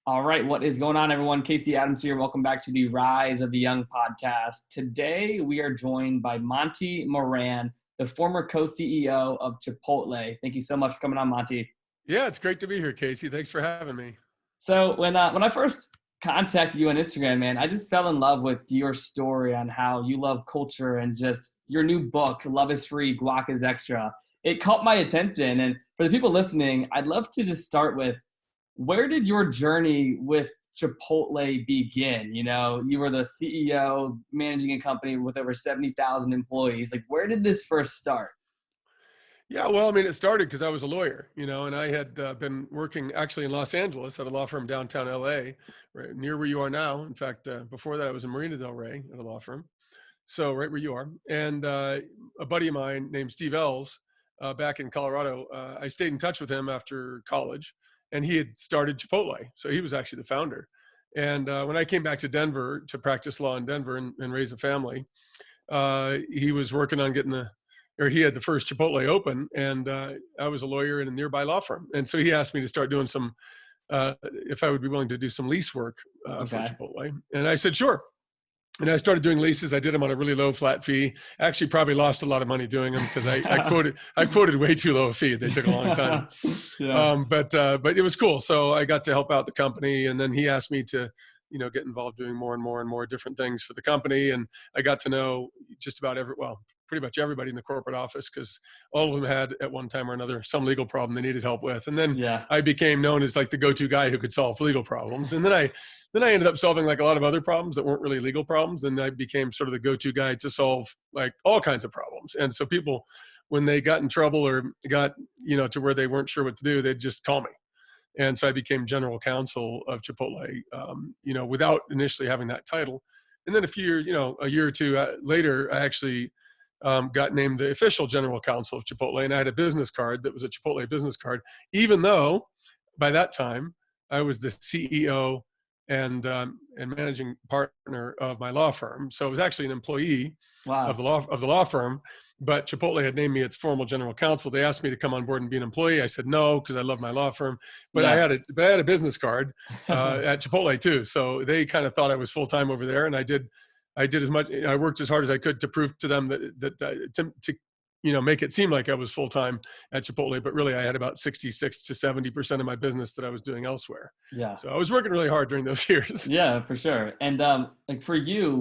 All right, what is going on, everyone? Casey Adams here. Welcome back to the Rise of the Young podcast. Today, we are joined by Monty Moran, the former co-CEO of Chipotle. Thank you so much for coming on, Monty. Yeah, it's great to be here, Casey. Thanks for having me. So when I first contacted you on Instagram, man, I just fell in love with your story on how you love culture and just your new book, Love is Free, Guac is Extra. It caught my attention. And for the people listening, I'd love to just start with, where did your journey with Chipotle begin? You know, you were the CEO managing a company with over 70,000 employees. Like, where did this first start? Yeah, well, I mean, it started because I was a lawyer, and I had been working actually in Los Angeles at a law firm downtown LA, right near where you are now. In fact, before that, I was in Marina Del Rey at a law firm. So right where you are. And a buddy of mine named Steve Ells back in Colorado, I stayed in touch with him after college, and he had started Chipotle. So he was actually the founder. And when I came back to Denver to practice law in Denver and raise a family, he was working on he had the first Chipotle open, and I was a lawyer in a nearby law firm. And so he asked me to start doing if I would be willing to do some lease work for Okay. Chipotle. And I said, sure. And I started doing leases. I did them on a really low flat fee. Actually, probably lost a lot of money doing them because I quoted way too low a fee. They took a long time. Yeah. But it was cool. So I got to help out the company, and then he asked me to, get involved doing more and more and more different things for the company. And I got to know just about pretty much everybody in the corporate office, because all of them had at one time or another some legal problem they needed help with. And then Yeah. I became known as like the go-to guy who could solve legal problems. And then I ended up solving like a lot of other problems that weren't really legal problems. And I became sort of the go-to guy to solve like all kinds of problems. And so people, when they got in trouble or got, to where they weren't sure what to do, they'd just call me. And so I became general counsel of Chipotle, without initially having that title. And then a year or two later, I actually got named the official general counsel of Chipotle. And I had a business card that was a Chipotle business card, even though by that time I was the CEO and managing partner of my law firm. So I was actually an employee of Wow. the law firm, but Chipotle had named me its formal general counsel. They asked me to come on board and be an employee. I said no, because I love my law firm. But I Yeah. had a business card at Chipotle too. So they kind of thought I was full time over there, and I did as much. I worked as hard as I could to prove to them to make it seem like I was full time at Chipotle, but really I had about 66 to 70% of my business that I was doing elsewhere. Yeah. So I was working really hard during those years. Yeah, for sure. And like for you,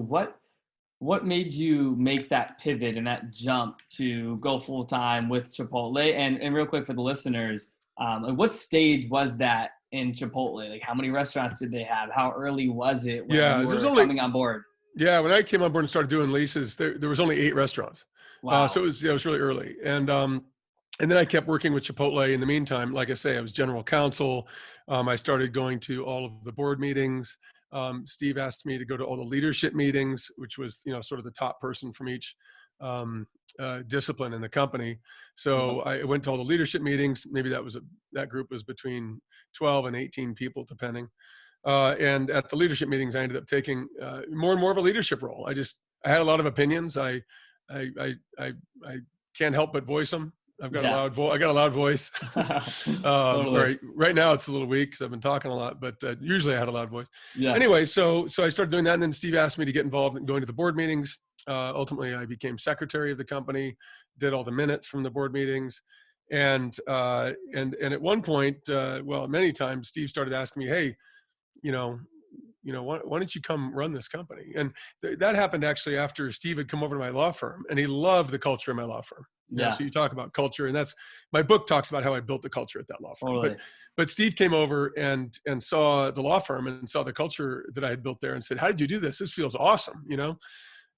what made you make that pivot and that jump to go full time with Chipotle? And real quick for the listeners, like what stage was that in Chipotle? Like how many restaurants did they have? How early was it when Yeah, you were coming on board? when I came on board and started doing leases, there was only 8 restaurants. So Wow. it was really early. And then I kept working with Chipotle in the meantime. Like I say, I was general counsel. I started going to all of the board meetings. Steve asked me to go to all the leadership meetings, which was, sort of the top person from each discipline in the company. So Yep. I went to all the leadership meetings. Maybe that group was between 12 and 18 people, depending. And at the leadership meetings, I ended up taking more and more of a leadership role. I had a lot of opinions. I can't help but voice them. I've got a Yeah. loud voice. I got a loud voice. Totally. Right now it's a little weak because I've been talking a lot, but usually I had a loud voice. Yeah. Anyway, so I started doing that, and then Steve asked me to get involved in going to the board meetings. Ultimately, I became secretary of the company, did all the minutes from the board meetings, and at one point, many times, Steve started asking me, "Hey, you know, why don't you come run this company?" And that happened actually after Steve had come over to my law firm, and he loved the culture of my law firm. Yeah. So you talk about culture, and that's my book talks about how I built the culture at that law firm. Totally. But Steve came over and saw the law firm and saw the culture that I had built there and said, "How did you do this? This feels awesome."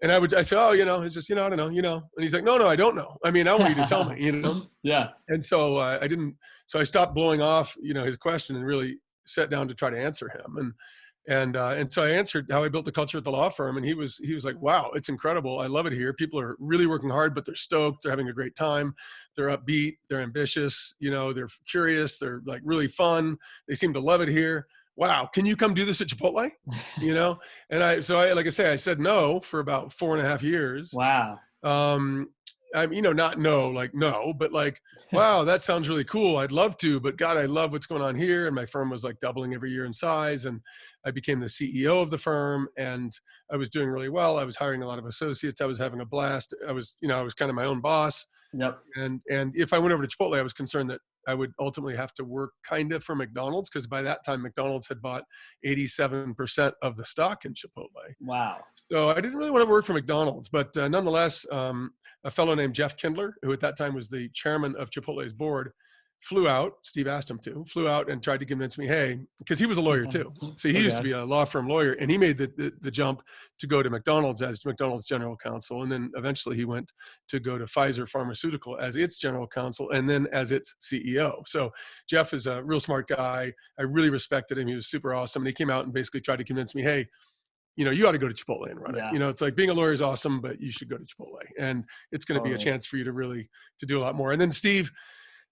And I said, "Oh, it's just, I don't know, And he's like, "No, I don't know. I mean, I want you to tell me, Yeah. And so I didn't, so I stopped blowing off, his question and really sat down to try to answer him. And so I answered how I built the culture at the law firm. And he was like, "Wow, it's incredible. I love it here. People are really working hard, but they're stoked. They're having a great time. They're upbeat. They're ambitious. They're curious. They're like really fun. They seem to love it here. Wow. Can you come do this at Chipotle?" And like I say, I said no for about 4.5 years. Wow. Um, I mean, not no, like no, but like, wow, that sounds really cool. I'd love to, but God, I love what's going on here. And my firm was like doubling every year in size. And I became the CEO of the firm, and I was doing really well. I was hiring a lot of associates. I was having a blast. I was kind of my own boss. Yep. And if I went over to Chipotle, I was concerned that I would ultimately have to work kind of for McDonald's, because by that time McDonald's had bought 87% of the stock in Chipotle. Wow. So I didn't really want to work for McDonald's, but nonetheless, a fellow named Jeff Kindler, who at that time was the chairman of Chipotle's board, flew out. Steve asked him to, flew out and tried to convince me, hey, because he was a lawyer too. So he used to be a law firm lawyer, and he made the jump to go to McDonald's as McDonald's general counsel. And then eventually he went to go to Pfizer Pharmaceutical as its general counsel, and then as its CEO. So Jeff is a real smart guy. I really respected him. He was super awesome. And he came out and basically tried to convince me, hey, you ought to go to Chipotle and run it. It's like being a lawyer is awesome, but you should go to Chipotle, and it's going to be a chance for you to do a lot more. And then Steve,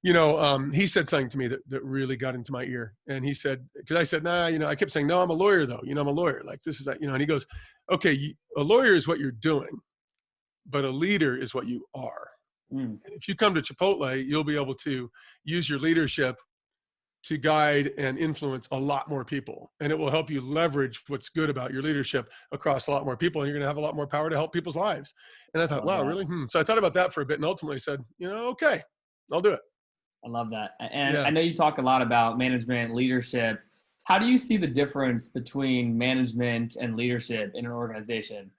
he said something to me that really got into my ear. And he said, because I said, nah, I kept saying, no, I'm a lawyer though. I'm a lawyer. Like this is that, and he goes, okay, a lawyer is what you're doing, but a leader is what you are. And if you come to Chipotle, you'll be able to use your leadership to guide and influence a lot more people. And it will help you leverage what's good about your leadership across a lot more people. And you're going to have a lot more power to help people's lives. And I thought, wow, really? So I thought about that for a bit, and ultimately said, okay, I'll do it. I love that. And I know you talk a lot about management, leadership. How do you see the difference between management and leadership in an organization?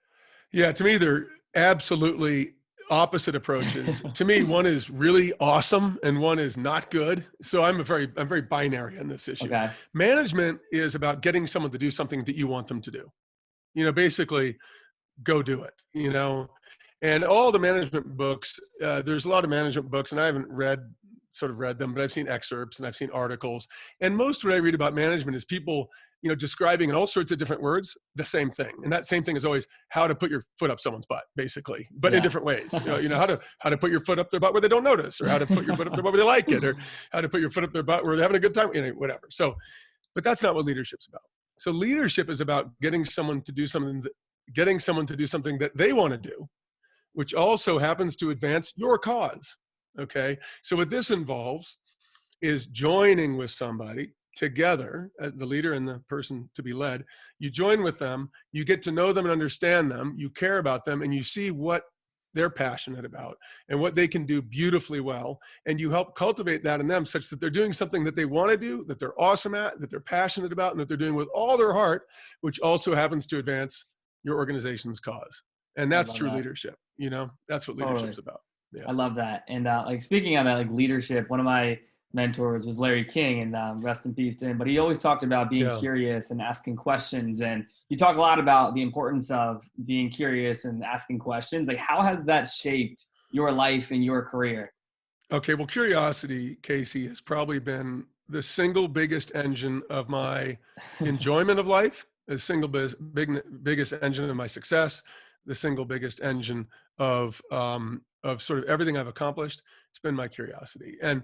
Yeah, to me, they're absolutely opposite approaches. To me, one is really awesome and one is not good. So I'm very binary on this issue. Okay. Management is about getting someone to do something that you want them to do. Basically go do it, and all the management books, there's a lot of management books, and I haven't read them, but I've seen excerpts and I've seen articles. And most of what I read about management is people, describing in all sorts of different words the same thing. And that same thing is always how to put your foot up someone's butt, basically, but in different ways. How to put your foot up their butt where they don't notice, or how to put your foot up their butt where they like it, or how to put your foot up their butt where they're having a good time, whatever. So, but that's not what leadership's about. So leadership is about getting someone to do something that they want to do, which also happens to advance your cause. Okay. So what this involves is joining with somebody together as the leader and the person to be led. You join with them, you get to know them and understand them, you care about them, and you see what they're passionate about and what they can do beautifully well. And you help cultivate that in them such that they're doing something that they want to do, that they're awesome at, that they're passionate about, and that they're doing with all their heart, which also happens to advance your organization's cause. And that's true leadership. That's what leadership's about. Yeah. I love that. And speaking of that, leadership, one of my mentors was Larry King, and rest in peace to him. But he always talked about being curious and asking questions. And you talk a lot about the importance of being curious and asking questions. How has that shaped your life and your career? Okay. Well, curiosity, Casey, has probably been the single biggest engine of my enjoyment of life, the single biggest engine of my success, the single biggest engine of sort of everything I've accomplished. It's been my curiosity. And,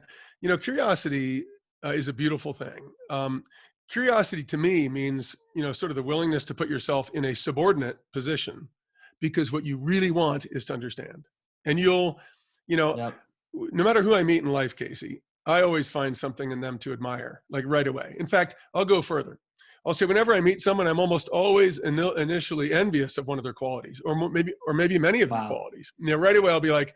curiosity is a beautiful thing. Curiosity to me means, sort of the willingness to put yourself in a subordinate position, because what you really want is to understand. And you'll, no matter who I meet in life, Casey, I always find something in them to admire, like right away. In fact, I'll go further. I'll say whenever I meet someone, I'm almost always initially envious of one of their qualities, or maybe many of their qualities. Right away, I'll be like,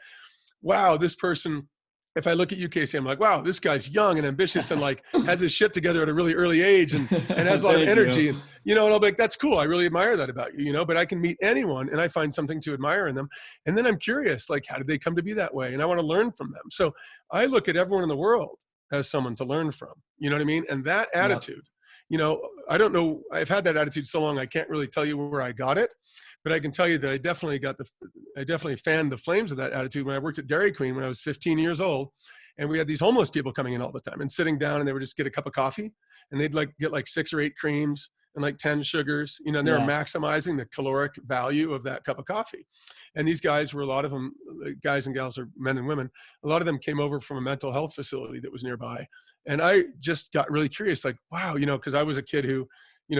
wow, this person, if I look at you, Casey, I'm like, wow, this guy's young and ambitious and has his shit together at a really early age and has a lot of energy. And, and I'll be like, that's cool. I really admire that about you, but I can meet anyone and I find something to admire in them. And then I'm curious, how did they come to be that way? And I want to learn from them. So I look at everyone in the world as someone to learn from, you know what I mean? And that attitude, I don't know, I've had that attitude so long, I can't really tell you where I got it, but I can tell you that I definitely fanned the flames of that attitude when I worked at Dairy Queen when I was 15 years old. And we had these homeless people coming in all the time and sitting down, and they would just get a cup of coffee, and they'd get 6 or 8 creams and 10 sugars, and they were maximizing the caloric value of that cup of coffee. And these guys were, a lot of them, guys and gals, or men and women, a lot of them came over from a mental health facility that was nearby. And I just got really curious, wow, because I was a kid who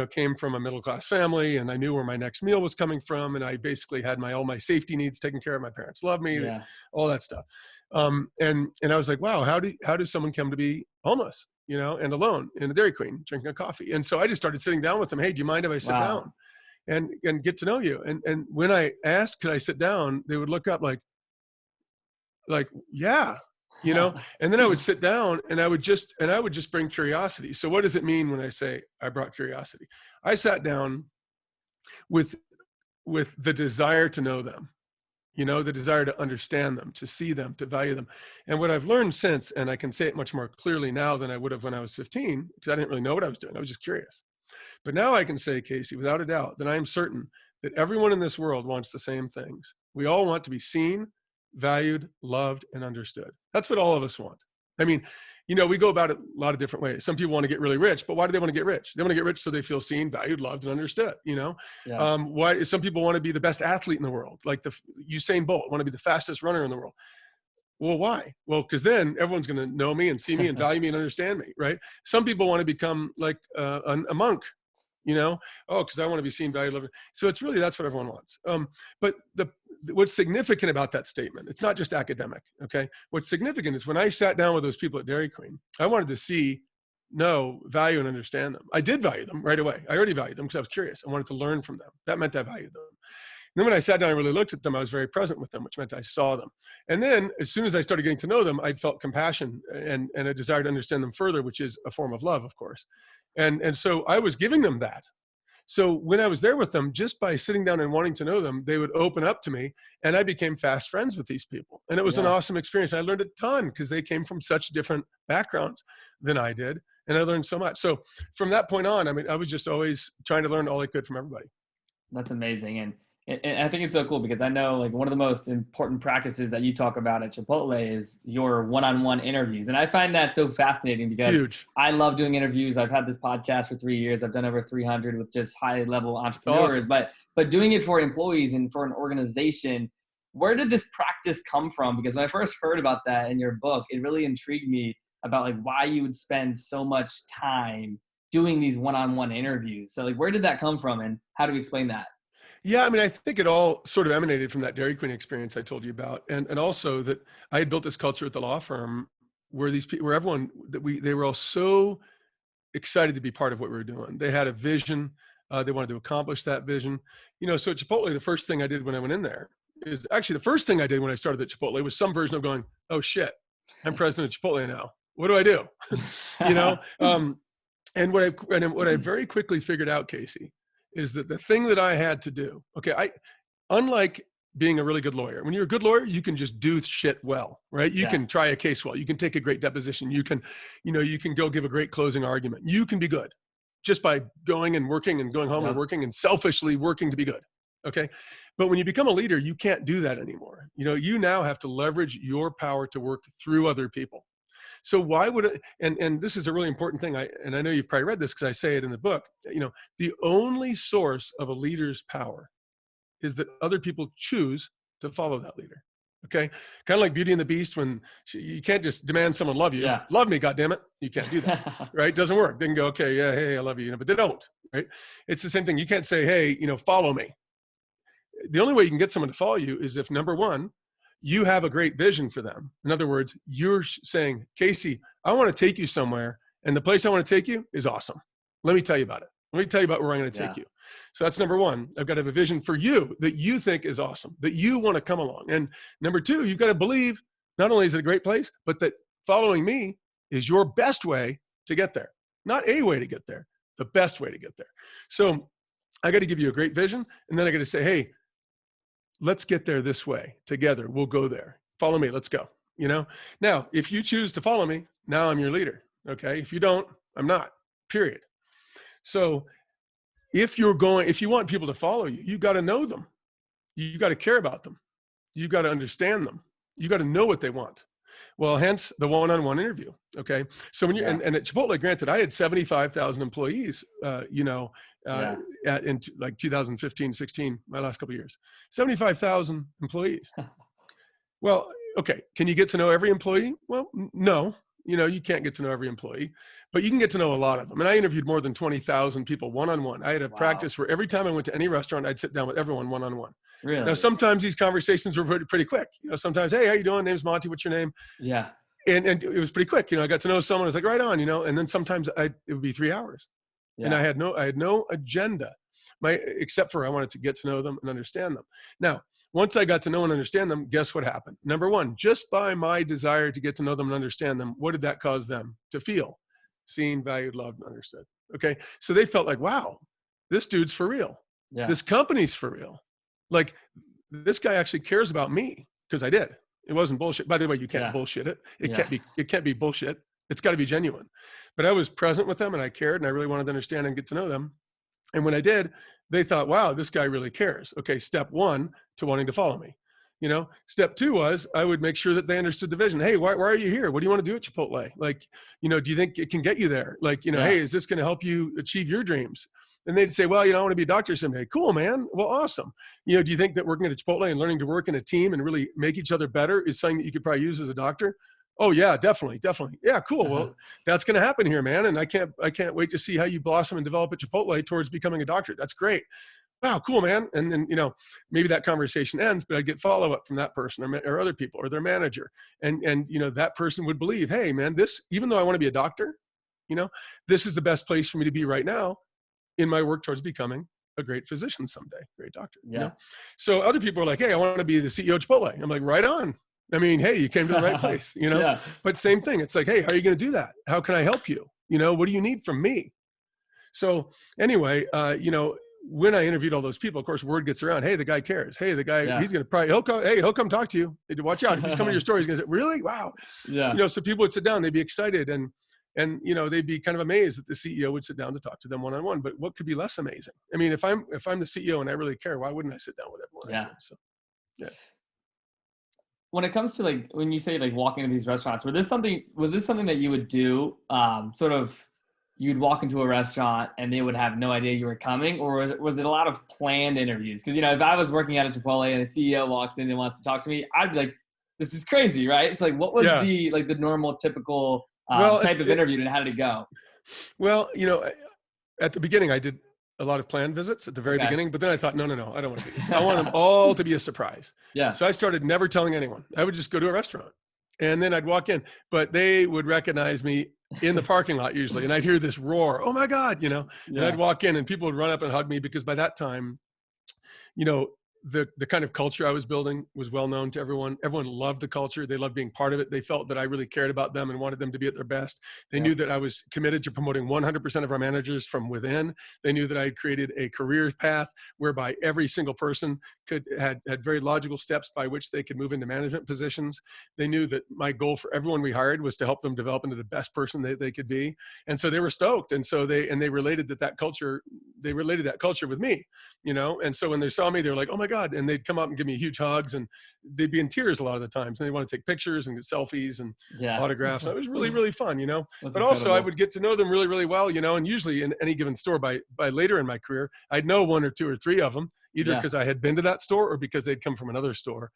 came from a middle-class family, and I knew where my next meal was coming from. And I basically had all my safety needs taken care of. My parents loved me, Yeah. all that stuff. And I was like, wow, how does someone come to be homeless, and alone in a Dairy Queen drinking a coffee? And so I just started sitting down with them. Hey, do you mind if I sit Wow. down and get to know you? And when I asked, could I sit down, they would look up like, yeah, and then I would sit down and I would just bring curiosity. So what does it mean when I say I brought curiosity? I sat down with the desire to know them, the desire to understand them, to see them, to value them. And what I've learned since, and I can say it much more clearly now than I would have when I was 15, because I didn't really know what I was doing. I was just curious. But now I can say, Casey, without a doubt, that I am certain that everyone in this world wants the same things. We all want to be seen, valued, loved, and understood. That's what all of us want. I mean, we go about it a lot of different ways. Some people want to get really rich, but why do they want to get rich? They want to get rich so they feel seen, valued, loved, and understood. Yeah. Why? Some people want to be the best athlete in the world, like the Usain Bolt, want to be the fastest runner in the world. Well, why? Well, because then everyone's going to know me and see me and value me and understand me, right? Some people want to become like a monk, because I want to be seen, valued, loved. So it's really, that's what everyone wants. But what's significant about that statement, it's not just academic, okay? What's significant is when I sat down with those people at Dairy Queen, I wanted to see, know, value, and understand them. I did value them right away. I already valued them because I was curious. I wanted to learn from them. That meant I valued them. And then when I sat down and really looked at them, I was very present with them, which meant I saw them. And then as soon as I started getting to know them, I felt compassion and a desire to understand them further, which is a form of love, of course. And so I was giving them that. So when I was there with them, just by sitting down and wanting to know them, they would open up to me, and I became fast friends with these people. And it was an awesome experience. I learned a ton because they came from such different backgrounds than I did. And I learned so much. So from that point on, I mean, I was just always trying to learn all I could from everybody. That's amazing. And I think it's so cool because I know like one of the most important practices that you talk about at Chipotle is your one-on-one interviews. And I find that so fascinating because Huge. I love doing interviews. I've had this podcast for 3 years. I've done over 300 with just high level entrepreneurs, Awesome. but doing it for employees and for an organization, where did this practice come from? Because when I first heard about that in your book, it really intrigued me about like why you would spend so much time doing these one-on-one interviews. So like, where did that come from and how do we explain that? Yeah, I mean, I think it all sort of emanated from that Dairy Queen experience I told you about, and also that I had built this culture at the law firm where these people, where everyone they were all so excited to be part of what we were doing. They had a vision, they wanted to accomplish that vision. So at Chipotle, the first thing I did when I went in there is actually the first thing I did when I started at Chipotle was some version of going, oh shit, I'm president of Chipotle now. What do I do? And what I very quickly figured out, Casey, is that the thing that I had to do, okay, unlike being a really good lawyer, when you're a good lawyer, you can just do shit well, right? You can try a case well, you can take a great deposition, you can go give a great closing argument. You can be good just by going and working and going home and working and selfishly working to be good, okay? But when you become a leader, you can't do that anymore. You now have to leverage your power to work through other people. So why would it, and this is a really important thing, and I know you've probably read this because I say it in the book, the only source of a leader's power is that other people choose to follow that leader. Okay. Kind of like Beauty and the Beast, when you can't just demand someone love you. Yeah. Love me, goddammit. You can't do that. Right. Doesn't work. They can go, okay, yeah, hey, I love you, but they don't. Right. It's the same thing. You can't say, hey, follow me. The only way you can get someone to follow you is if, number one, you have a great vision for them. In other words, you're saying, Casey, I want to take you somewhere, and the place I want to take you is awesome. Let me tell you about it. Let me tell you about where I'm going to take you. So that's number one. I've got to have a vision for you that you think is awesome, that you want to come along. And number two, you've got to believe not only is it a great place, but that following me is your best way to get there. Not a way to get there, the best way to get there. So I got to give you a great vision, and then I got to say, hey, let's get there this way together. We'll go there. Follow me. Let's go. Now, if you choose to follow me, now I'm your leader. Okay. If you don't, I'm not, period. So if you want people to follow you, you got to know them. You got to care about them. You got to understand them. You got to know what they want. Well, hence the one-on-one interview. Okay. So when and at Chipotle, granted, I had 75,000 employees, in like 2015, 16, my last couple of years, 75,000 employees. Well, okay. Can you get to know every employee? Well, no, You know, you can't get to know every employee, but you can get to know a lot of them. And I interviewed more than 20,000 people one-on-one. I had a Wow. practice where every time I went to any restaurant, I'd sit down with everyone one-on-one. Now, Really? sometimes these conversations were pretty quick. You know, sometimes, hey, how you doing? Name's Monty. What's your name? Yeah. And it was pretty quick. You know, I got to know someone. I was like, right on, you know, and then sometimes it would be 3 hours. And Yeah. I had no agenda, except for I wanted to get to know them and understand them. Now, once I got to know and understand them, guess what happened? Number one, just by my desire to get to know them and understand them, what did that cause them to feel? Seen, valued, loved, and understood. Okay. So they felt like, wow, this dude's for real. Yeah. This company's for real. Like, this guy actually cares about me, because I did. It wasn't bullshit. By the way, you can't Yeah. bullshit it. Yeah. It can't be bullshit. It's got to be genuine. But I was present with them and I cared and I really wanted to understand and get to know them. And when I did, they thought, wow, this guy really cares. Okay, step one to wanting to follow me. You know, step two was I would make sure that they understood the vision. Hey, why are you here? What do you want to do at Chipotle? Like, you know, do you think it can get you there? Like, you know, Yeah. hey, is this going to help you achieve your dreams? And they'd say, well, you know, I want to be a doctor someday. Cool, man. Well, awesome. You know, do you think that working at Chipotle and learning to work in a team and really make each other better is something that you could probably use as a doctor? Oh yeah, definitely. Yeah, cool. Uh-huh. Well, that's going to happen here, man. And I can't wait to see how you blossom and develop at Chipotle towards becoming a doctor. That's great. Wow, cool, man. And then, you know, maybe that conversation ends, but I get follow-up from that person or other people or their manager. And, you know, that person would believe, hey man, even though I want to be a doctor, you know, this is the best place for me to be right now in my work towards becoming a great physician someday, great doctor. Yeah. You know? So other people are like, hey, I want to be the CEO of Chipotle. I'm like, right on. I mean, hey, you came to the right place, you know? Yeah. But same thing. It's like, hey, how are you going to do that? How can I help you? You know, what do you need from me? So anyway, you know, when I interviewed all those people, of course, word gets around. Hey, the guy cares. Hey, the guy, Yeah. he's going to probably, he'll come talk to you. Watch out. If he's coming to your story, he's going to say, really? Wow. Yeah. You know, so people would sit down, they'd be excited and, you know, they'd be kind of amazed that the CEO would sit down to talk to them one-on-one, but what could be less amazing? I mean, if I'm the CEO and I really care, why wouldn't I sit down with everyone? Yeah. So, yeah. When it comes to like, when you say like walking into these restaurants, was this something that you would do, sort of, you'd walk into a restaurant and they would have no idea you were coming, or was it a lot of planned interviews? Because, you know, if I was working at a Chipotle and the CEO walks in and wants to talk to me, I'd be like, this is crazy, right? It's like, what was the normal, typical type of interview, and how did it go? Well, you know, at the beginning, I did a lot of planned visits at the very beginning, but then I thought, no, I don't want to do this. I want them all to be a surprise. Yeah. So I started never telling anyone. I would just go to a restaurant and then I'd walk in, but they would recognize me in the parking lot usually. And I'd hear this roar, oh my God, you know, and I'd walk in and people would run up and hug me because by that time, you know, the kind of culture I was building was well known to everyone. Everyone loved the culture. They loved being part of it. They felt that I really cared about them and wanted them to be at their best. They knew that I was committed to promoting 100% of our managers from within. They knew that I had created a career path whereby every single person had very logical steps by which they could move into management positions. They knew that my goal for everyone we hired was to help them develop into the best person they could be. And so they were stoked. And so they related that culture with me, you know? And so when they saw me, they were like, oh my God. And they'd come up and give me huge hugs and they'd be in tears a lot of the times. And they want to take pictures and get selfies and autographs. So it was really, really fun, you know? That's but incredible. Also I would get to know them really, really well, you know? And usually in any given store by later in my career, I'd know one or two or three of them, either because I had been to that store or because they'd come from another store.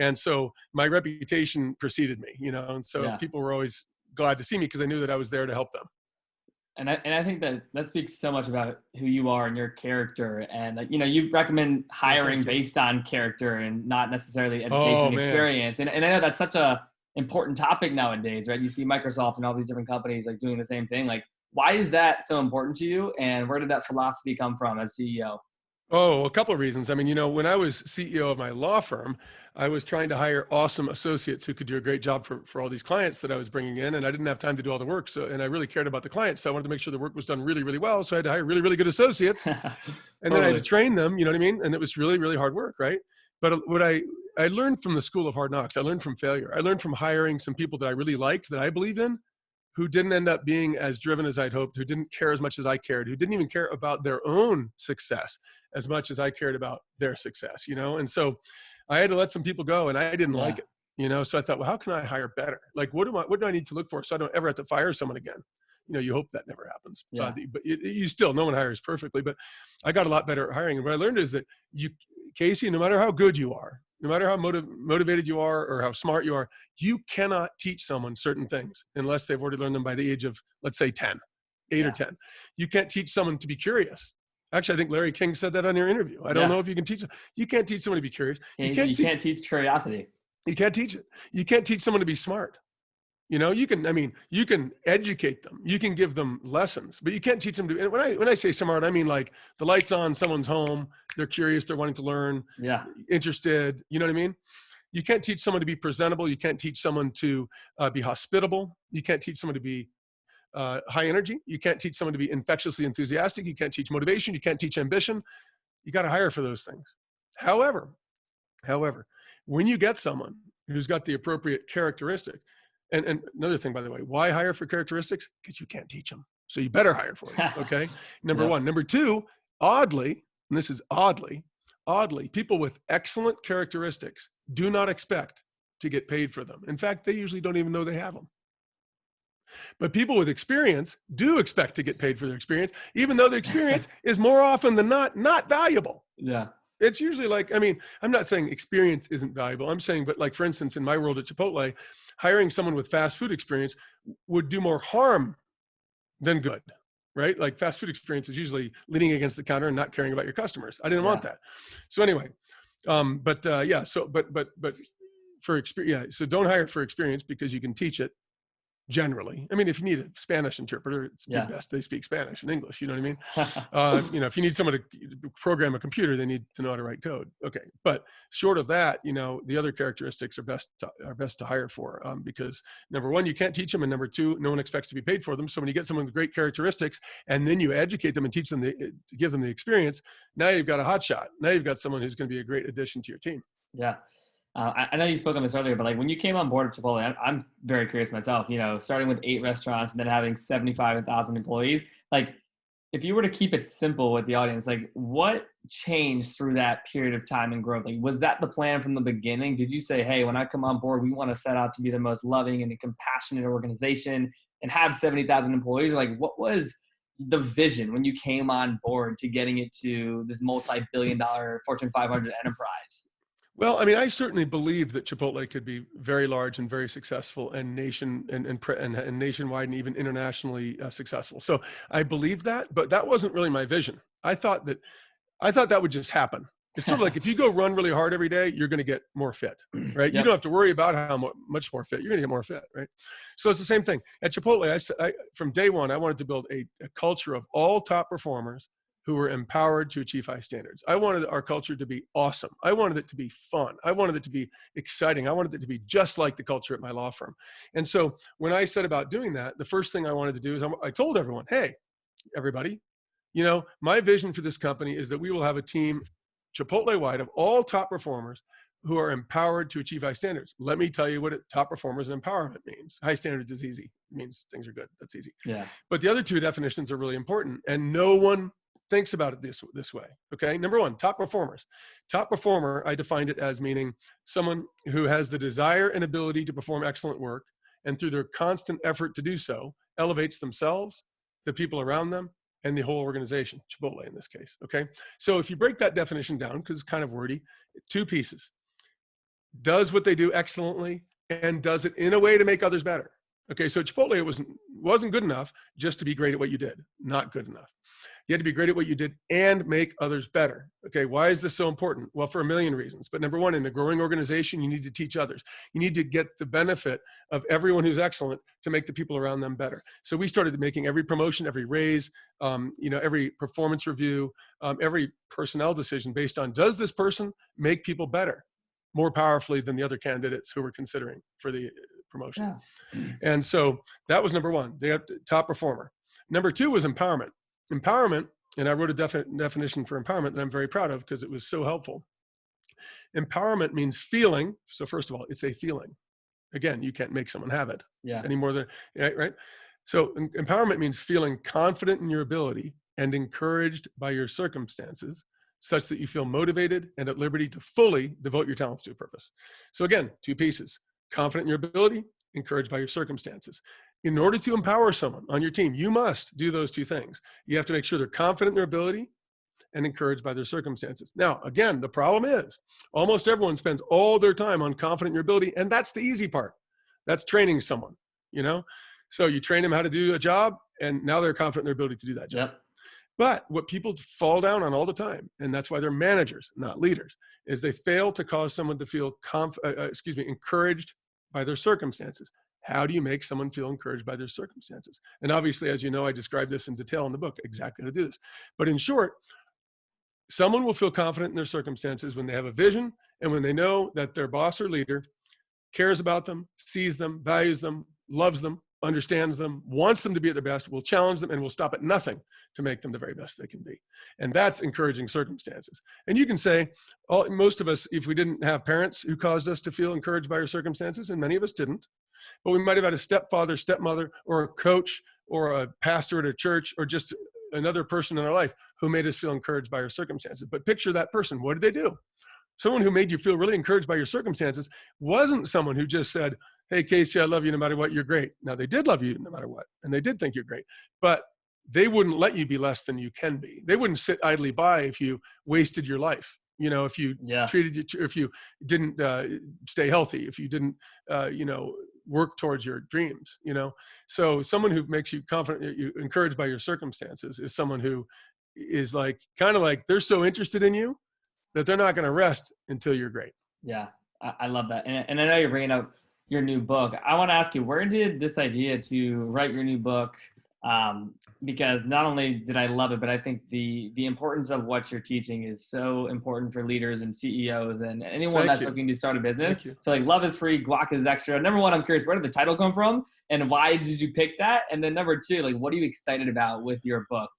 And so my reputation preceded me, you know? And so people were always glad to see me because they knew that I was there to help them. And I think that speaks so much about who you are and your character. And like, you know, you recommend hiring based on character and not necessarily education and experience. And I know that's such a important topic nowadays, right? You see Microsoft and all these different companies like doing the same thing. Like, why is that so important to you? And where did that philosophy come from as CEO? Oh, a couple of reasons. I mean, you know, when I was CEO of my law firm, I was trying to hire awesome associates who could do a great job for all these clients that I was bringing in. And I didn't have time to do all the work. So, and I really cared about the clients. So I wanted to make sure the work was done really, really well. So I had to hire really, really good associates. And then I had to train them, you know what I mean? And it was really, really hard work, right? But what I learned from the school of hard knocks, I learned from failure. I learned from hiring some people that I really liked, that I believed in, who didn't end up being as driven as I'd hoped, who didn't care as much as I cared, who didn't even care about their own success as much as I cared about their success, you know? And so I had to let some people go and I didn't like it, you know? So I thought, well, how can I hire better? Like, what do I need to look for so I don't ever have to fire someone again? You know, you hope that never happens, but you still, no one hires perfectly, but I got a lot better at hiring. And what I learned is that Casey, no matter how good you are, no matter how motivated you are or how smart you are, you cannot teach someone certain things unless they've already learned them by the age of, let's say, 10, 8 or Yeah. 10. You can't teach someone to be curious. Actually, I think Larry King said that on your interview. I don't Yeah. know if you can teach them. You can't teach someone to be curious. You can't teach curiosity. You can't teach it. You can't teach someone to be smart. You know, you can educate them. You can give them lessons, but you can't teach them to. And when I say smart, I mean like the lights on, someone's home, they're curious, they're wanting to learn, Yeah. interested. You know what I mean? You can't teach someone to be presentable. You can't teach someone to be hospitable. You can't teach someone to be high energy. You can't teach someone to be infectiously enthusiastic. You can't teach motivation. You can't teach ambition. You got to hire for those things. However, when you get someone who's got the appropriate characteristics, and another thing, by the way, why hire for characteristics? Because you can't teach them. So you better hire for them. Okay. Number one. Number two, oddly, and this is oddly, people with excellent characteristics do not expect to get paid for them. In fact, they usually don't even know they have them. But people with experience do expect to get paid for their experience, even though the experience is more often than not valuable. Yeah. It's usually like, I mean, I'm not saying experience isn't valuable. I'm saying, but like, for instance, in my world at Chipotle, hiring someone with fast food experience would do more harm than good, right? Like fast food experience is usually leaning against the counter and not caring about your customers. I didn't want that. So anyway, but for experience, yeah. So don't hire for experience because you can teach it. Generally, I mean, if you need a Spanish interpreter, it's best they speak Spanish and English. You know what I mean? If you need someone to program a computer, they need to know how to write code. Okay, but short of that, the other characteristics are best to hire for because number one, you can't teach them, and number two, no one expects to be paid for them. So when you get someone with great characteristics, and then you educate them and teach them to give them the experience, now you've got a hot shot. Now you've got someone who's going to be a great addition to your team. Yeah. I know you spoke on this earlier, but like when you came on board at Chipotle, I'm very curious myself, starting with 8 restaurants and then having 75,000 employees, like if you were to keep it simple with the audience, like what changed through that period of time and growth? Like, was that the plan from the beginning? Did you say, hey, when I come on board, we want to set out to be the most loving and compassionate organization and have 70,000 employees? Or like, what was the vision when you came on board to getting it to this multi-billion-dollar Fortune 500 enterprise? Well, I mean, I certainly believed that Chipotle could be very large and very successful and nationwide and even internationally successful. So I believed that, but that wasn't really my vision. I thought that would just happen. It's sort of like if you go run really hard every day, you're going to get more fit, right? Yep. You don't have to worry about how much more fit. You're going to get more fit, right? So it's the same thing. At Chipotle, I from day one, I wanted to build a culture of all top performers who were empowered to achieve high standards. I wanted our culture to be awesome. I wanted it to be fun. I wanted it to be exciting. I wanted it to be just like the culture at my law firm. And so when I set about doing that, the first thing I wanted to do is I told everyone, hey, everybody, my vision for this company is that we will have a team Chipotle-wide of all top performers who are empowered to achieve high standards. Let me tell you what top performers and empowerment means. High standards is easy. It means things are good. That's easy. Yeah. But the other two definitions are really important, and no one thinks about it this way. Okay. Number one, top performers. Top performer, I defined it as meaning someone who has the desire and ability to perform excellent work, and through their constant effort to do so, elevates themselves, the people around them, and the whole organization, Chipotle in this case. Okay. So if you break that definition down, because it's kind of wordy, 2 pieces. Does what they do excellently and does it in a way to make others better. Okay. So Chipotle wasn't good enough just to be great at what you did. Not good enough. You had to be great at what you did and make others better. Okay, why is this so important? Well, for a million reasons. But number one, in a growing organization, you need to teach others. You need to get the benefit of everyone who's excellent to make the people around them better. So we started making every promotion, every raise, every performance review, every personnel decision based on, does this person make people better more powerfully than the other candidates who were considering for the promotion? Yeah. And so that was number one. They have top performer. Number 2 was empowerment. Empowerment, and I wrote a definition for empowerment that I'm very proud of because it was so helpful. Empowerment means feeling. So first of all, it's a feeling. Again, you can't make someone have it any more than, right? So empowerment means feeling confident in your ability and encouraged by your circumstances such that you feel motivated and at liberty to fully devote your talents to a purpose. So again, 2 pieces: confident in your ability, encouraged by your circumstances. In order to empower someone on your team, you must do those 2 things. You have to make sure they're confident in their ability, and encouraged by their circumstances. Now, again, the problem is almost everyone spends all their time on confident in your ability, and that's the easy part. That's training someone, you know? So you train them how to do a job, and now they're confident in their ability to do that job. Yep. But what people fall down on all the time, and that's why they're managers, not leaders, is they fail to cause someone to feel encouraged by their circumstances. How do you make someone feel encouraged by their circumstances? And obviously, as you know, I describe this in detail in the book, exactly how to do this. But in short, someone will feel confident in their circumstances when they have a vision and when they know that their boss or leader cares about them, sees them, values them, loves them, understands them, wants them to be at their best, will challenge them, and will stop at nothing to make them the very best they can be. And that's encouraging circumstances. And you can say, most of us, if we didn't have parents who caused us to feel encouraged by our circumstances, and many of us didn't, but we might have had a stepfather, stepmother, or a coach, or a pastor at a church, or just another person in our life who made us feel encouraged by our circumstances. But picture that person. What did they do? Someone who made you feel really encouraged by your circumstances wasn't someone who just said, hey, Casey, I love you no matter what, you're great. Now, they did love you no matter what, and they did think you're great, but they wouldn't let you be less than you can be. They wouldn't sit idly by if you wasted your life. You know, if you treated you, if you didn't stay healthy, if you didn't, work towards your dreams, So someone who makes you confident, you encouraged by your circumstances is someone who is kind of like they're so interested in you that they're not going to rest until you're great. Yeah, I love that. And I know you're bringing up your new book. I want to ask you, where did this idea to write your new book? Because not only did I love it, but I think the importance of what you're teaching is so important for leaders and CEOs and anyone that's looking to start a business. So love is free, guac is extra. Number one, I'm curious, where did the title come from and why did you pick that? And then number two, what are you excited about with your book?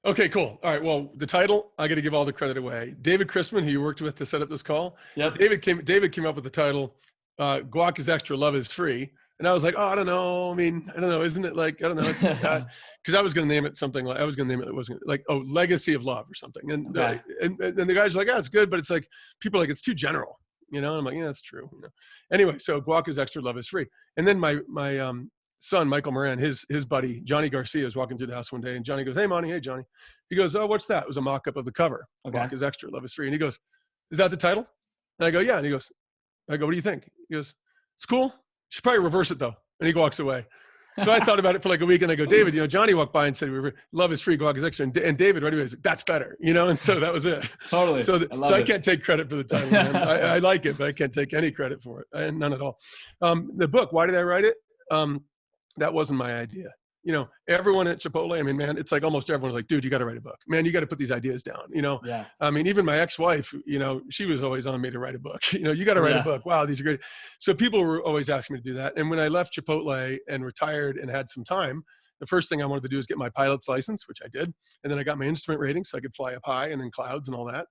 Okay, cool. All right. Well, the title, I got to give all the credit away. David Chrisman, who you worked with to set up this call. Yep. David came up with the title, guac is extra, love is free. And I was like, oh, I don't know. I mean, I don't know. Isn't it I don't know. Because I was going to name it something like, it wasn't legacy of love or something. And, okay. and the guys are like, it's good, but it's like, people are like, it's too general, And I'm like, yeah, that's true. Anyway, so guac is extra, love is free. And then my son, Michael Moran, his buddy, Johnny Garcia, was walking through the house one day, and Johnny goes, hey, Monty, hey, Johnny. He goes, oh, what's that? It was a mock-up of the cover. Okay. Guac is extra, love is free. And he goes, is that the title? And I go, yeah. And he goes, what do you think? He goes, it's cool. You should probably reverse it, though. And he walks away. So I thought about it for a week, and I go, David, Johnny walked by and said, love is free, guac is extra. And David right away was like, that's better, And so that was it. Totally. So I can't take credit for the title, man. I like it, but I can't take any credit for it. None at all. The book, why did I write it? That wasn't my idea. Everyone at Chipotle, I mean, man, it's like almost everyone's like, dude, you got to write a book, man. You got to put these ideas down, Yeah. I mean, even my ex-wife, she was always on me to write a book, you got to write a book. Wow. These are great. So people were always asking me to do that. And when I left Chipotle and retired and had some time, the first thing I wanted to do is get my pilot's license, which I did. And then I got my instrument rating so I could fly up high and in clouds and all that.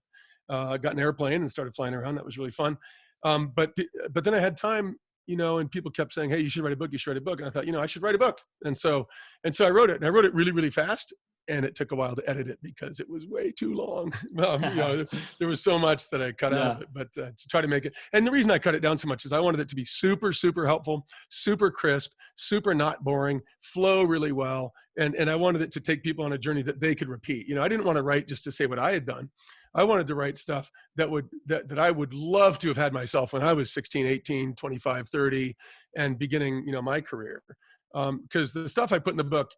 I got an airplane and started flying around. That was really fun. But then I had time, and people kept saying, hey, you should write a book. You should write a book. And I thought, I should write a book. And so I wrote it, and I wrote it really, really fast. And it took a while to edit it because it was way too long. There was so much that I cut out of it, but to try to make it. And the reason I cut it down so much is I wanted it to be super, super helpful, super crisp, super not boring, flow really well. And I wanted it to take people on a journey that they could repeat. I didn't want to write just to say what I had done. I wanted to write stuff that I would love to have had myself when I was 16, 18, 25, 30, and beginning, my career. Because the stuff I put in the book,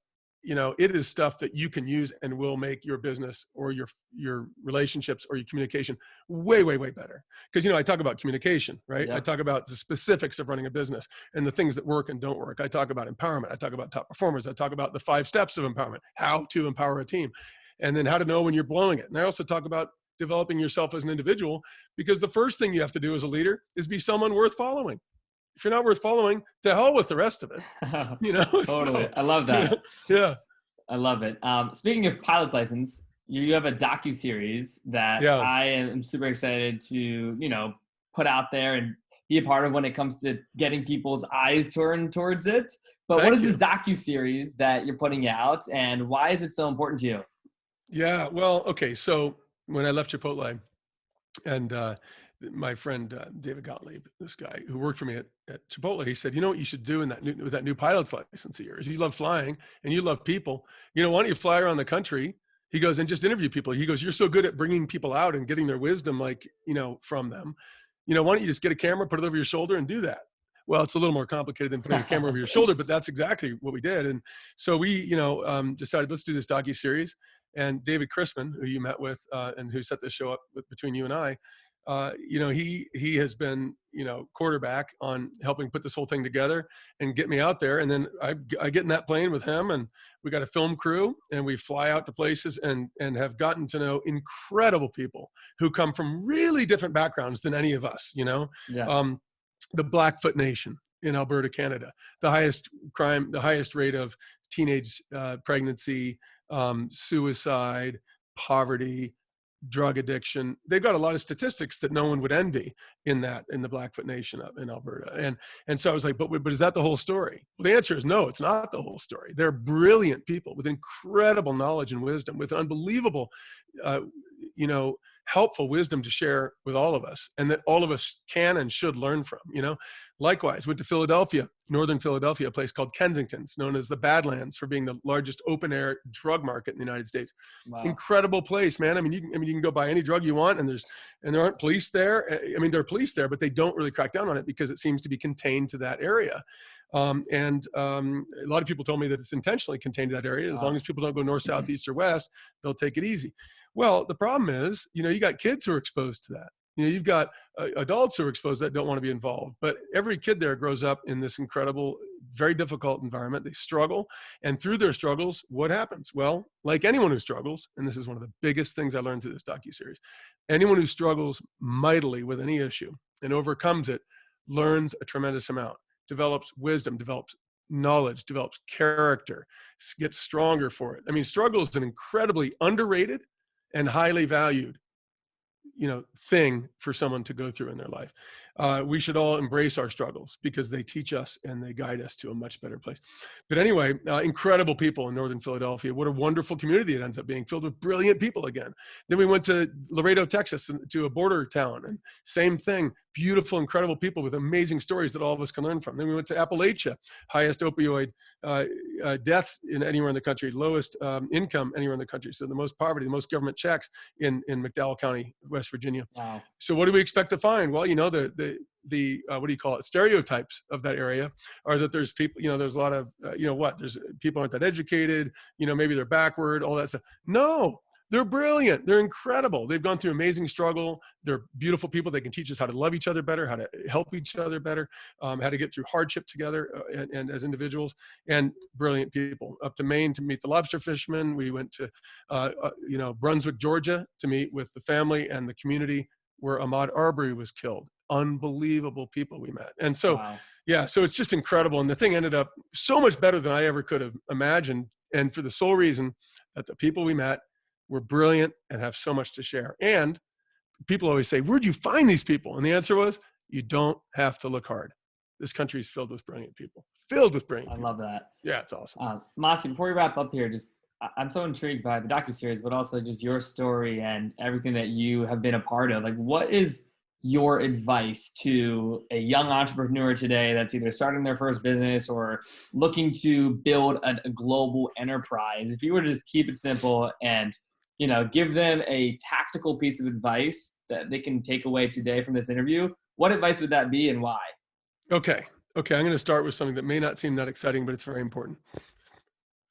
it is stuff that you can use and will make your business or your relationships or your communication way, way, way better. Because, I talk about communication, right? Yeah. I talk about the specifics of running a business and the things that work and don't work. I talk about empowerment. I talk about top performers. I talk about the 5 steps of empowerment, how to empower a team, and then how to know when you're blowing it. And I also talk about developing yourself as an individual, because the first thing you have to do as a leader is be someone worth following. If you're not worth following, to hell with the rest of it. Totally. So, I love that. Yeah. I love it. Speaking of pilot's license, you have a docuseries that I am super excited to, put out there and be a part of when it comes to getting people's eyes turned towards it. But what is this docuseries that you're putting out, and why is it so important to you? Yeah, well, okay. So when I left Chipotle, and my friend David Gottlieb, this guy who worked for me at Chipotle, he said, what you should do with that new pilot's license of yours? You love flying and you love people. Why don't you fly around the country? He goes, and just interview people. He goes, you're so good at bringing people out and getting their wisdom, like, from them. Why don't you just get a camera, put it over your shoulder and do that? Well, it's a little more complicated than putting a camera over your shoulder, but that's exactly what we did. And so we, decided, let's do this docuseries. And David Chrisman, who you met with, and who set this show up between you and I, he has been, quarterback on helping put this whole thing together and get me out there. And then I get in that plane with him, and we got a film crew, and we fly out to places and have gotten to know incredible people who come from really different backgrounds than any of us, Yeah. The Blackfoot Nation in Alberta, Canada, the highest crime, the highest rate of teenage pregnancy, suicide, poverty, drug addiction. They've got a lot of statistics that no one would envy in the Blackfoot Nation up in Alberta. And so I was like, but is that the whole story? Well, the answer is no, it's not the whole story. They're brilliant people with incredible knowledge and wisdom, with unbelievable, helpful wisdom to share with all of us, and that all of us can and should learn from. Likewise, went to Philadelphia, northern Philadelphia, a place called Kensington's, known as the Badlands for being the largest open air drug market in the United States. Wow. Incredible place, man. You can go buy any drug you want, and there aren't police there. There are police there, but they don't really crack down on it because it seems to be contained to that area. A lot of people told me that it's intentionally contained to that area. As long as people don't go north, south, east, or west, they'll take it easy. Well, the problem is, you got kids who are exposed to that. You've got adults who are exposed that don't want to be involved. But every kid there grows up in this incredible, very difficult environment. They struggle. And through their struggles, what happens? Well, like anyone who struggles, and this is one of the biggest things I learned through this docuseries, anyone who struggles mightily with any issue and overcomes it learns a tremendous amount, develops wisdom, develops knowledge, develops character, gets stronger for it. Struggle is an incredibly underrated and highly valued, thing for someone to go through in their life. We should all embrace our struggles because they teach us and they guide us to a much better place. But anyway, incredible people in northern Philadelphia. What a wonderful community it ends up being, filled with brilliant people again. Then we went to Laredo, Texas, to a border town, and same thing, beautiful, incredible people with amazing stories that all of us can learn from. Then we went to Appalachia, highest opioid deaths anywhere in the country, lowest income anywhere in the country. So the most poverty, the most government checks in McDowell County, West Virginia. Wow. So what do we expect to find? Well, the what do you call it? Stereotypes of that area are that there's people, there's a lot of, there's people aren't that educated, maybe they're backward, all that stuff. No, they're brilliant. They're incredible. They've gone through amazing struggle. They're beautiful people. They can teach us how to love each other better, how to help each other better, how to get through hardship together and as individuals, and brilliant people. Up to Maine to meet the lobster fishermen. We went to, Brunswick, Georgia to meet with the family and the community where Ahmaud Arbery was killed. Unbelievable people we met. And so, Wow. yeah, so it's just incredible. And the thing ended up so much better than I ever could have imagined. And for the sole reason that the people we met were brilliant and have so much to share. And people always say, where'd you find these people? And the answer was, you don't have to look hard. This country is filled with brilliant people. Filled with brilliant people. I love that. Yeah, it's awesome. Monty, before we wrap up here, I'm so intrigued by the docuseries, but also just your story and everything that you have been a part of. Like, what is your advice to a young entrepreneur today that's either starting their first business or looking to build a global enterprise? If you were to just keep it simple and, give them a tactical piece of advice that they can take away today from this interview, what advice would that be and why? Okay. I'm going to start with something that may not seem that exciting, but it's very important.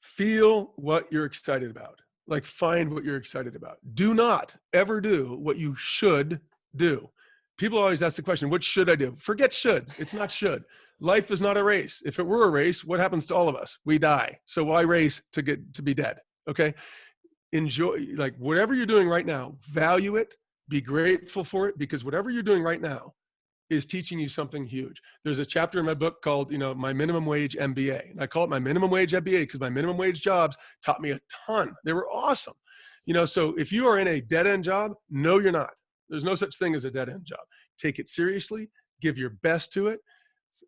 Feel what you're excited about. Like, find what you're excited about. Do not ever do what you should do. People always ask the question, what should I do? Forget should. It's not should. Life is not a race. If it were a race, what happens to all of us? We die. So why race to be dead? Okay. Enjoy, like, whatever you're doing right now, value it, be grateful for it, because whatever you're doing right now is teaching you something huge. There's a chapter in my book called, my minimum wage MBA. And I call it my minimum wage MBA because my minimum wage jobs taught me a ton. They were awesome. So if you are in a dead end job, no, you're not. There's no such thing as a dead end job. Take it seriously, give your best to it,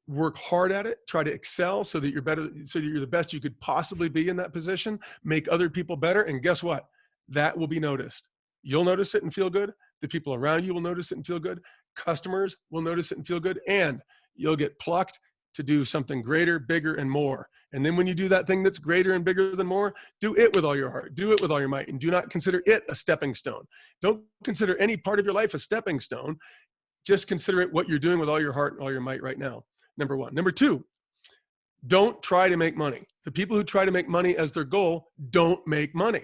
work hard at it, try to excel so that you're better, so that you're the best you could possibly be in that position, make other people better. And guess what? That will be noticed. You'll notice it and feel good. The people around you will notice it and feel good. Customers will notice it and feel good. And you'll get plucked to do something greater, bigger, and more. And then when you do that thing that's greater and bigger than more, do it with all your heart, do it with all your might, and do not consider it a stepping stone. Don't consider any part of your life a stepping stone. Just consider it what you're doing with all your heart and all your might right now. Number one. Number two, don't try to make money. The people who try to make money as their goal don't make money.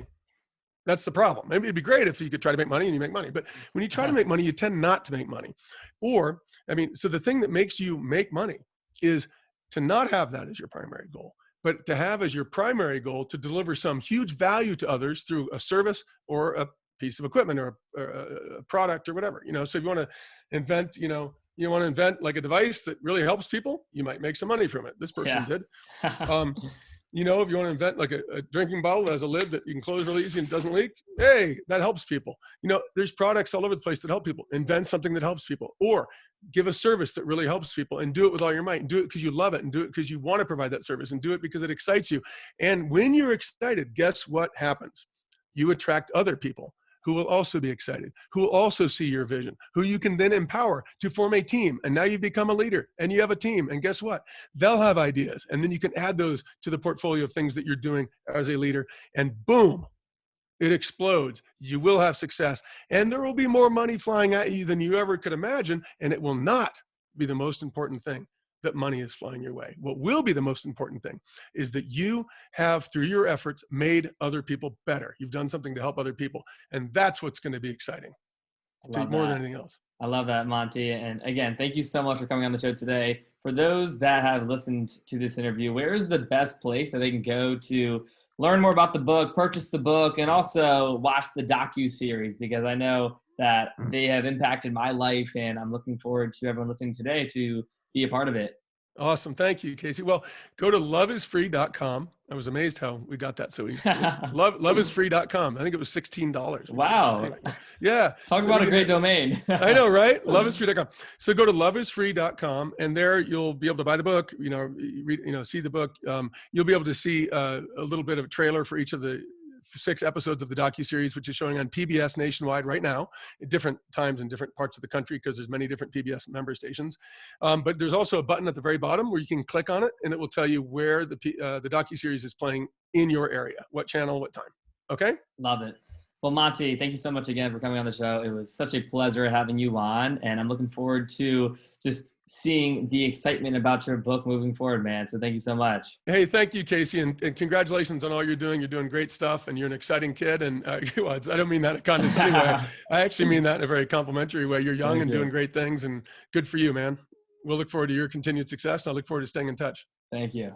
That's the problem. Maybe it'd be great if you could try to make money and you make money, but when you try to make money, you tend not to make money. Or, so the thing that makes you make money is to not have that as your primary goal, but to have as your primary goal to deliver some huge value to others through a service or a piece of equipment or a product or whatever. So if you want to invent, you want to invent like a device that really helps people, you might make some money from it. This person did. If you want to invent like a drinking bottle that has a lid that you can close really easy and doesn't leak, hey, that helps people. There's products all over the place that help people. Invent something that helps people, or give a service that really helps people, and do it with all your might, and do it because you love it, and do it because you want to provide that service, and do it because it excites you. And when you're excited, guess what happens? You attract other people who will also be excited, who will also see your vision, who you can then empower to form a team. And now you've become a leader and you have a team. And guess what? They'll have ideas. And then you can add those to the portfolio of things that you're doing as a leader. And boom, it explodes. You will have success. And there will be more money flying at you than you ever could imagine. And it will not be the most important thing that money is flying your way. What will be the most important thing is that you have, through your efforts, made other people better. You've done something to help other people. And that's what's going to be exciting more than anything else. I love that, Monty. And again, thank you so much for coming on the show today. For those that have listened to this interview, where is the best place that they can go to learn more about the book, purchase the book, and also watch the docu-series? Because I know that they have impacted my life, and I'm looking forward to everyone listening today to be a part of it. Awesome. Thank you, Casey. Well, go to loveisfree.com. I was amazed how we got that so easy. Loveisfree.com. I think it was $16. Wow. Anyway, yeah. Talk about a great domain. I know, right? Loveisfree.com. So go to loveisfree.com, and there you'll be able to buy the book, read, see the book. You'll be able to see a little bit of a trailer for each of the 6 episodes of the docuseries, which is showing on PBS nationwide right now at different times in different parts of the country, because there's many different PBS member stations. But there's also a button at the very bottom where you can click on it, and it will tell you where the docuseries is playing in your area, what channel, what time. Okay? Love it. Well, Monty, thank you so much again for coming on the show. It was such a pleasure having you on, and I'm looking forward to just seeing the excitement about your book moving forward, man. So thank you so much. Hey, thank you, Casey, and congratulations on all you're doing. You're doing great stuff, and you're an exciting kid. And I don't mean that in a condescending way. I actually mean that in a very complimentary way. You're young and doing great things, and good for you, man. We'll look forward to your continued success, and I look forward to staying in touch. Thank you.